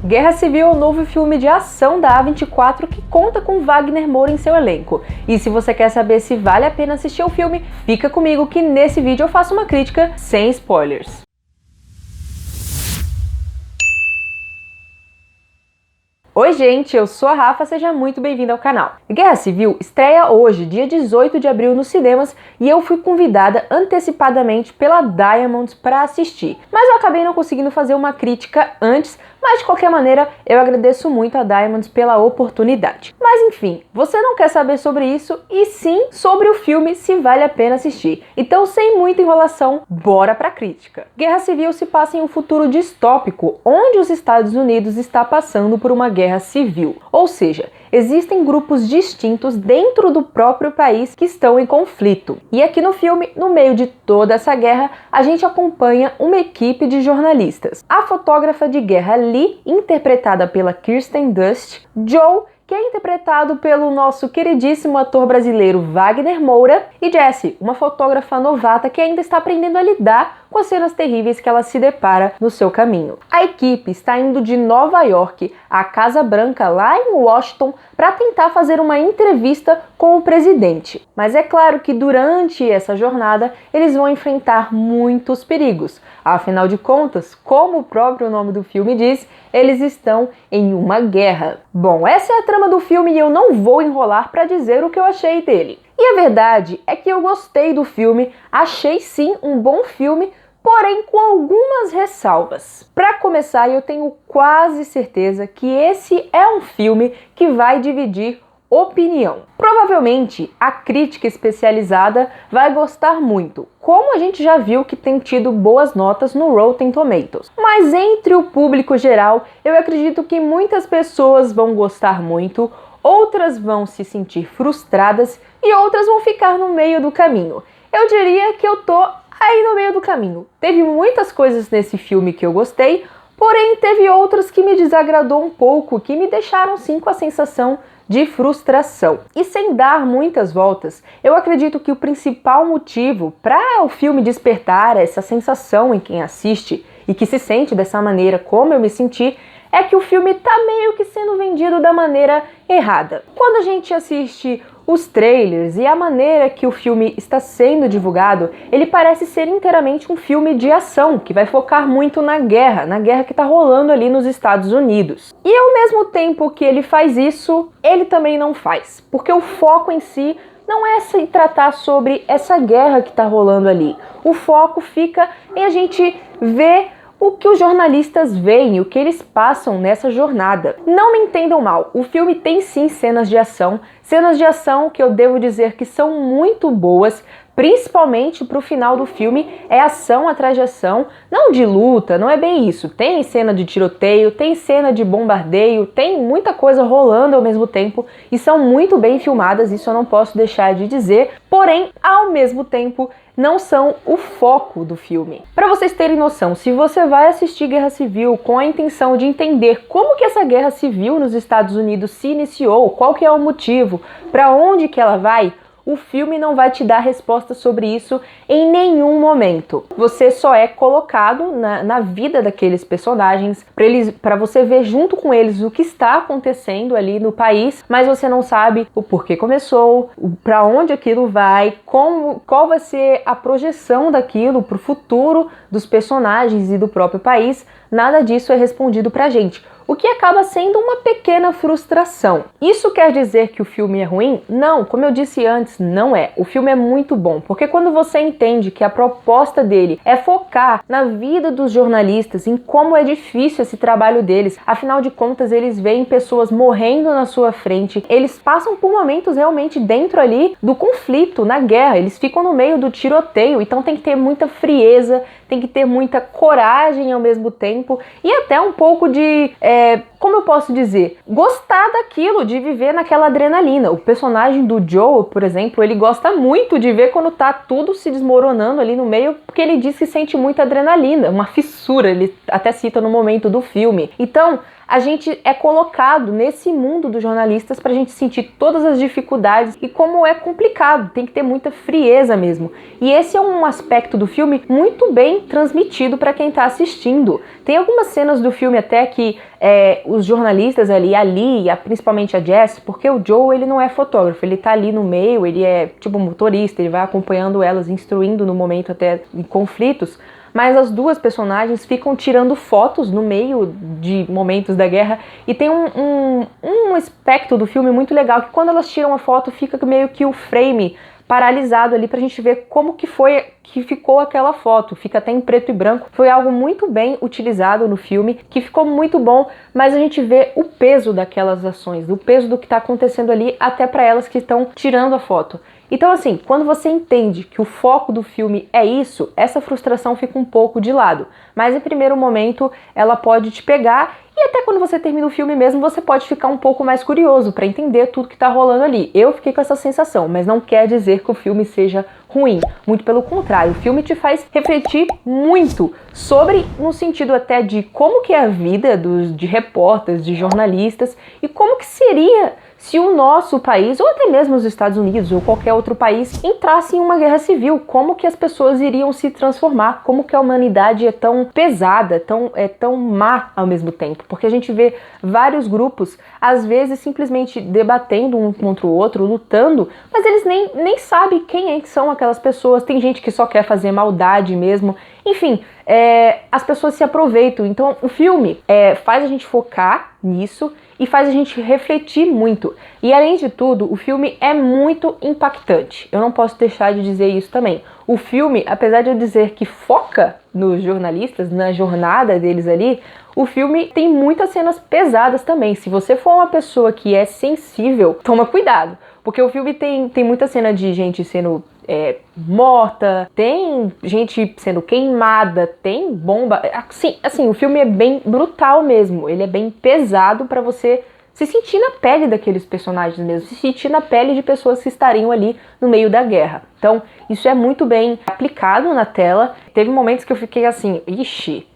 Guerra Civil é o novo filme de ação da A24 que conta com Wagner Moura em seu elenco. E se você quer saber se vale a pena assistir ao filme, fica comigo que nesse vídeo eu faço uma crítica sem spoilers. Oi gente, eu sou a Rafa, seja muito bem-vindo ao canal. Guerra Civil estreia hoje, dia 18 de abril nos cinemas, e eu fui convidada antecipadamente pela Diamonds para assistir. Mas eu acabei não conseguindo fazer uma crítica antes, mas de qualquer maneira eu agradeço muito a Diamonds pela oportunidade. Mas enfim, você não quer saber sobre isso e sim sobre o filme, se vale a pena assistir. Então, sem muita enrolação, bora pra crítica. Guerra Civil se passa em um futuro distópico, onde os Estados Unidos está passando por uma guerra civil. Ou seja, existem grupos distintos dentro do próprio país que estão em conflito. E aqui no filme, no meio de toda essa guerra, a gente acompanha uma equipe de jornalistas. A fotógrafa de guerra Lee, interpretada pela Kirsten Dunst, Joe, que é interpretado pelo nosso queridíssimo ator brasileiro Wagner Moura, e Jessie, uma fotógrafa novata que ainda está aprendendo a lidar com as cenas terríveis que ela se depara no seu caminho. A equipe está indo de Nova York à Casa Branca, lá em Washington, para tentar fazer uma entrevista com o presidente. Mas é claro que durante essa jornada eles vão enfrentar muitos perigos. Afinal de contas, como o próprio nome do filme diz, eles estão em uma guerra. Bom, essa é a trama do filme e eu não vou enrolar para dizer o que eu achei dele. E a verdade é que eu gostei do filme, achei sim um bom filme, porém com algumas ressalvas. Para começar, eu tenho quase certeza que esse é um filme que vai dividir opinião. Provavelmente a crítica especializada vai gostar muito, como a gente já viu que tem tido boas notas no Rotten Tomatoes. Mas entre o público geral, eu acredito que muitas pessoas vão gostar muito, outras vão se sentir frustradas e outras vão ficar no meio do caminho. Eu diria que eu tô aí no meio do caminho. Teve muitas coisas nesse filme que eu gostei, porém teve outras que me desagradou um pouco, que me deixaram sim com a sensação de frustração. E sem dar muitas voltas, eu acredito que o principal motivo para o filme despertar essa sensação em quem assiste e que se sente dessa maneira como eu me senti, é que o filme tá meio que sendo vendido da maneira errada. Quando a gente assiste os trailers e a maneira que o filme está sendo divulgado, ele parece ser inteiramente um filme de ação, que vai focar muito na guerra que está rolando ali nos Estados Unidos. E ao mesmo tempo que ele faz isso, ele também não faz, porque o foco em si não é se tratar sobre essa guerra que está rolando ali. O foco fica em a gente ver o que os jornalistas veem, o que eles passam nessa jornada. Não me entendam mal, o filme tem sim cenas de ação que eu devo dizer que são muito boas, principalmente pro final do filme, é ação atrás de ação, não de luta, não é bem isso. Tem cena de tiroteio, tem cena de bombardeio, tem muita coisa rolando ao mesmo tempo e são muito bem filmadas, isso eu não posso deixar de dizer, porém, ao mesmo tempo, não são o foco do filme. Para vocês terem noção, se você vai assistir Guerra Civil com a intenção de entender como que essa guerra civil nos Estados Unidos se iniciou, qual que é o motivo, para onde que ela vai, o filme não vai te dar resposta sobre isso em nenhum momento. Você só é colocado na vida daqueles personagens para você ver junto com eles o que está acontecendo ali no país, mas você não sabe o porquê começou, para onde aquilo vai, qual vai ser a projeção daquilo para o futuro dos personagens e do próprio país. Nada disso é respondido pra gente, o que acaba sendo uma pequena frustração. Isso quer dizer que o filme é ruim? Não, como eu disse antes, não é. O filme é muito bom, porque quando você entende que a proposta dele é focar na vida dos jornalistas, em como é difícil esse trabalho deles, afinal de contas eles veem pessoas morrendo na sua frente, eles passam por momentos realmente dentro ali do conflito, na guerra, eles ficam no meio do tiroteio, então tem que ter muita frieza, tem que ter muita coragem ao mesmo tempo e até um pouco de, como eu posso dizer, gostar daquilo, de viver naquela adrenalina. O personagem do Joe, por exemplo, ele gosta muito de ver quando tá tudo se desmoronando ali no meio, porque ele diz que sente muita adrenalina, uma fissura, ele até cita no momento do filme. Então, a gente é colocado nesse mundo dos jornalistas pra gente sentir todas as dificuldades e como é complicado, tem que ter muita frieza mesmo. E esse é um aspecto do filme muito bem transmitido pra quem tá assistindo. Tem algumas cenas do filme até que os jornalistas ali, principalmente a Jess, porque o Joe, ele não é fotógrafo, ele tá ali no meio, ele é tipo motorista, ele vai acompanhando elas, instruindo no momento até em conflitos, mas as duas personagens ficam tirando fotos no meio de momentos da guerra, e tem um aspecto do filme muito legal, que quando elas tiram a foto, fica meio que o frame paralisado ali pra gente ver como que foi que ficou aquela foto, fica até em preto e branco. Foi algo muito bem utilizado no filme, que ficou muito bom, mas a gente vê o peso daquelas ações, o peso do que tá acontecendo ali, até para elas que estão tirando a foto. Então assim, quando você entende que o foco do filme é isso, essa frustração fica um pouco de lado. Mas em primeiro momento, ela pode te pegar, e até quando você termina o filme mesmo, você pode ficar um pouco mais curioso para entender tudo que tá rolando ali. Eu fiquei com essa sensação, mas não quer dizer que o filme seja ruim. Muito pelo contrário, o filme te faz refletir muito sobre, no sentido até de como que é a vida de repórteres, de jornalistas, e como que seria se o nosso país, ou até mesmo os Estados Unidos, ou qualquer outro país, entrasse em uma guerra civil. Como que as pessoas iriam se transformar, como que a humanidade é tão pesada, tão má ao mesmo tempo. Porque a gente vê vários grupos, às vezes, simplesmente debatendo um contra o outro, lutando, mas eles nem sabem quem é que são aquelas pessoas. Tem gente que só quer fazer maldade mesmo. Enfim, as pessoas se aproveitam. Então o filme faz a gente focar nisso e faz a gente refletir muito. E além de tudo, o filme é muito impactante. Eu não posso deixar de dizer isso também. O filme, apesar de eu dizer que foca nos jornalistas, na jornada deles ali, o filme tem muitas cenas pesadas também. Se você for uma pessoa que é sensível, toma cuidado. Porque o filme tem muita cena de gente sendo morta, tem gente sendo queimada, tem bomba. Assim, o filme é bem brutal mesmo. Ele é bem pesado pra você se sentir na pele daqueles personagens mesmo, se sentir na pele de pessoas que estariam ali no meio da guerra. Então, isso é muito bem aplicado na tela. Teve momentos que eu fiquei assim, ixi.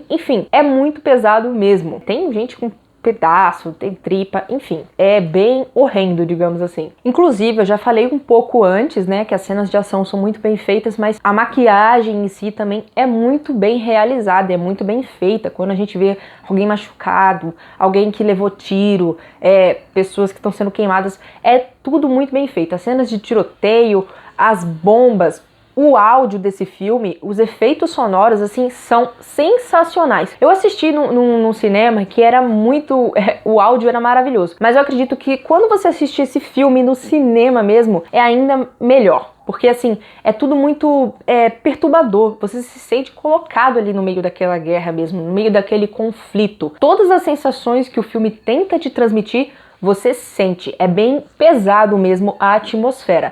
Enfim, é muito pesado mesmo. Tem gente com pedaço, tem tripa, enfim, é bem horrendo, digamos assim. Inclusive, eu já falei um pouco antes, né, que as cenas de ação são muito bem feitas, mas a maquiagem em si também é muito bem realizada, é muito bem feita. Quando a gente vê alguém machucado, alguém que levou tiro, pessoas que estão sendo queimadas, é tudo muito bem feito. As cenas de tiroteio, as bombas, o áudio desse filme, os efeitos sonoros, assim, são sensacionais. Eu assisti num cinema que era muito... o áudio era maravilhoso. Mas eu acredito que quando você assiste esse filme no cinema mesmo, é ainda melhor. Porque, assim, é tudo muito perturbador. Você se sente colocado ali no meio daquela guerra mesmo, no meio daquele conflito. Todas as sensações que o filme tenta te transmitir, você sente, é bem pesado mesmo a atmosfera,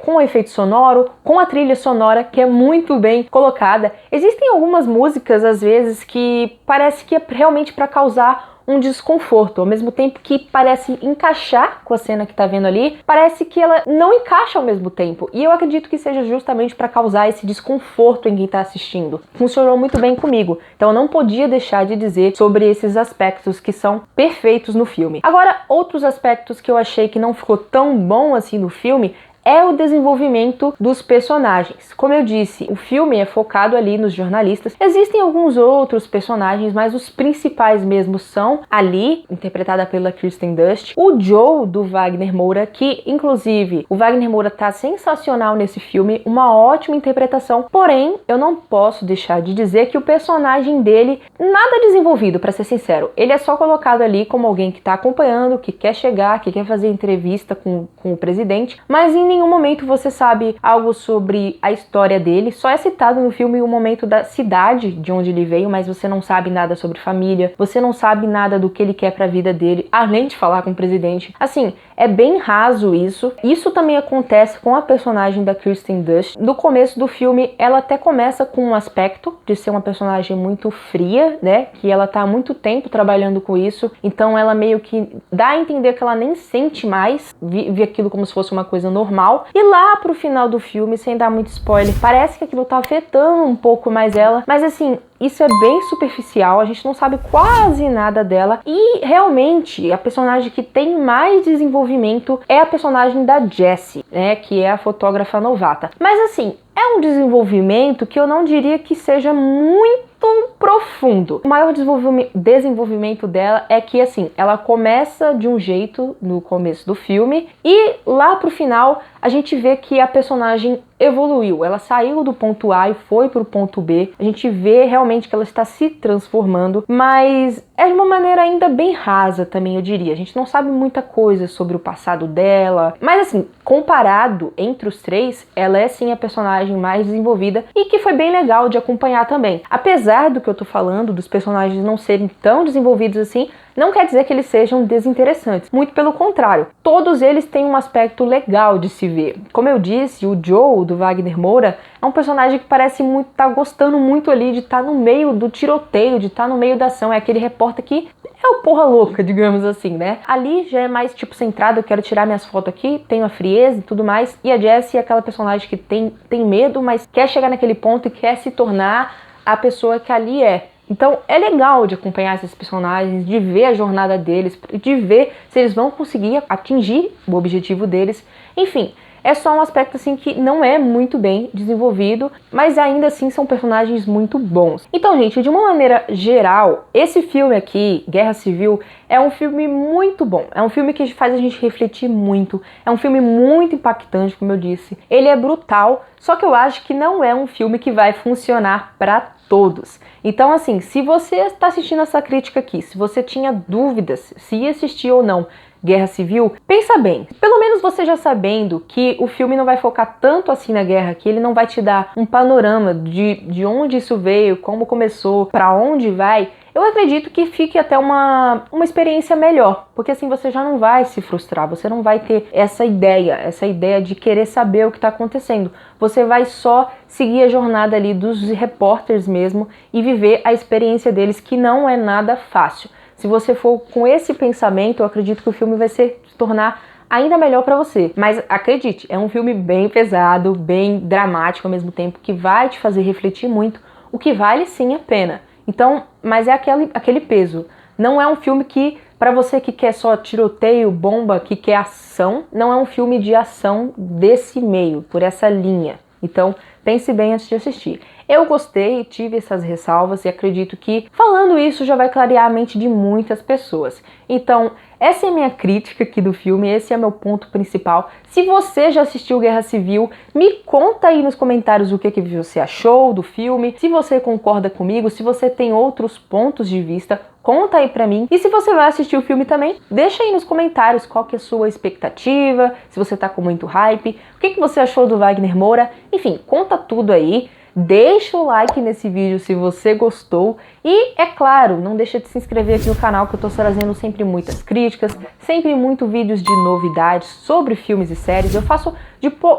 com o efeito sonoro, com a trilha sonora que é muito bem colocada. Existem algumas músicas às vezes que parece que é realmente para causar um desconforto, ao mesmo tempo que parece encaixar com a cena que tá vendo ali, parece que ela não encaixa ao mesmo tempo, e eu acredito que seja justamente para causar esse desconforto em quem tá assistindo. Funcionou muito bem comigo, então eu não podia deixar de dizer sobre esses aspectos que são perfeitos no filme. Agora, outros aspectos que eu achei que não ficou tão bom assim no filme é o desenvolvimento dos personagens. Como eu disse, o filme é focado ali nos jornalistas. Existem alguns outros personagens, mas os principais mesmo são ali, interpretada pela Kirsten Dunst, o Joe do Wagner Moura, que inclusive o Wagner Moura tá sensacional nesse filme, uma ótima interpretação, porém eu não posso deixar de dizer que o personagem dele, nada desenvolvido, pra ser sincero. Ele é só colocado ali como alguém que tá acompanhando, que quer chegar, que quer fazer entrevista com o presidente, mas em nenhum momento você sabe algo sobre a história dele. Só é citado no filme o momento da cidade de onde ele veio, mas você não sabe nada sobre família, você não sabe nada do que ele quer pra vida dele, além de falar com o presidente. Assim, é bem raso isso. Isso também acontece com a personagem da Kirsten Dunst. No começo do filme, ela até começa com um aspecto de ser uma personagem muito fria, né? Que ela tá há muito tempo trabalhando com isso, então ela meio que dá a entender que ela nem sente mais, vive aquilo como se fosse uma coisa normal. E lá pro final do filme, sem dar muito spoiler, parece que aquilo tá afetando um pouco mais ela, mas assim, isso é bem superficial, a gente não sabe quase nada dela e realmente a personagem que tem mais desenvolvimento é a personagem da Jessie, né, que é a fotógrafa novata. Mas assim, é um desenvolvimento que eu não diria que seja muito profundo. O maior desenvolvimento dela é que, assim, ela começa de um jeito no começo do filme e lá pro final a gente vê que a personagem evoluiu. Ela saiu do ponto A e foi pro ponto B. A gente vê realmente que ela está se transformando, mas é de uma maneira ainda bem rasa também, eu diria. A gente não sabe muita coisa sobre o passado dela, mas assim, comparado entre os três, ela é sim a personagem mais desenvolvida e que foi bem legal de acompanhar também. Apesar do que eu tô falando, dos personagens não serem tão desenvolvidos assim, não quer dizer que eles sejam desinteressantes. Muito pelo contrário, todos eles têm um aspecto legal de se ver. Como eu disse, o Joe, do Wagner Moura, é um personagem que parece muito tá gostando muito ali de estar no meio do tiroteio, de estar no meio da ação. É aquele repórter que é o porra louca, digamos assim, né? Ali já é mais tipo centrado, eu quero tirar minhas fotos aqui, tenho a frieza e tudo mais. E a Jessie é aquela personagem que tem medo, mas quer chegar naquele ponto e quer se tornar a pessoa que ali é. Então é legal de acompanhar esses personagens, de ver a jornada deles, de ver se eles vão conseguir atingir o objetivo deles. Enfim, é só um aspecto assim que não é muito bem desenvolvido, mas ainda assim são personagens muito bons. Então, gente, de uma maneira geral, esse filme aqui, Guerra Civil, é um filme muito bom. É um filme que faz a gente refletir muito. É um filme muito impactante, como eu disse. Ele é brutal, só que eu acho que não é um filme que vai funcionar para todos. Então, assim, se você está assistindo essa crítica aqui, se você tinha dúvidas se ia assistir ou não Guerra Civil, pensa bem. Pelo menos você já sabendo que o filme não vai focar tanto assim na guerra, que ele não vai te dar um panorama de onde isso veio, como começou, para onde vai, eu acredito que fique até uma experiência melhor, porque assim você já não vai se frustrar, você não vai ter essa ideia de querer saber o que está acontecendo. Você vai só seguir a jornada ali dos repórteres mesmo e viver a experiência deles, que não é nada fácil. Se você for com esse pensamento, eu acredito que o filme vai se tornar ainda melhor para você. Mas acredite, é um filme bem pesado, bem dramático ao mesmo tempo, que vai te fazer refletir muito, o que vale sim a pena. Então, mas é aquele peso. Não é um filme que, para você que quer só tiroteio, bomba, que quer ação, não é um filme de ação desse meio, por essa linha. Então, pense bem antes de assistir. Eu gostei, tive essas ressalvas e acredito que falando isso já vai clarear a mente de muitas pessoas. Então, essa é a minha crítica aqui do filme, esse é meu ponto principal. Se você já assistiu Guerra Civil, me conta aí nos comentários o que você achou do filme, se você concorda comigo, se você tem outros pontos de vista, conta aí pra mim. E se você vai assistir o filme também, deixa aí nos comentários qual que é a sua expectativa, se você tá com muito hype, o que você achou do Wagner Moura, enfim, conta tudo aí. Deixa o like nesse vídeo se você gostou e, é claro, não deixa de se inscrever aqui no canal, que eu tô trazendo sempre muitas críticas, sempre muito vídeos de novidades sobre filmes e séries. Eu faço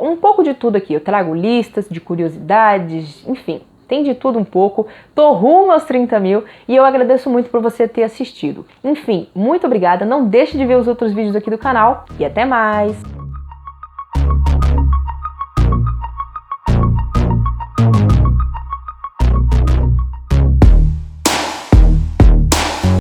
um pouco de tudo aqui, eu trago listas de curiosidades, enfim, tem de tudo um pouco. Tô rumo aos 30 mil e eu agradeço muito por você ter assistido. Enfim, muito obrigada, não deixe de ver os outros vídeos aqui do canal e até mais!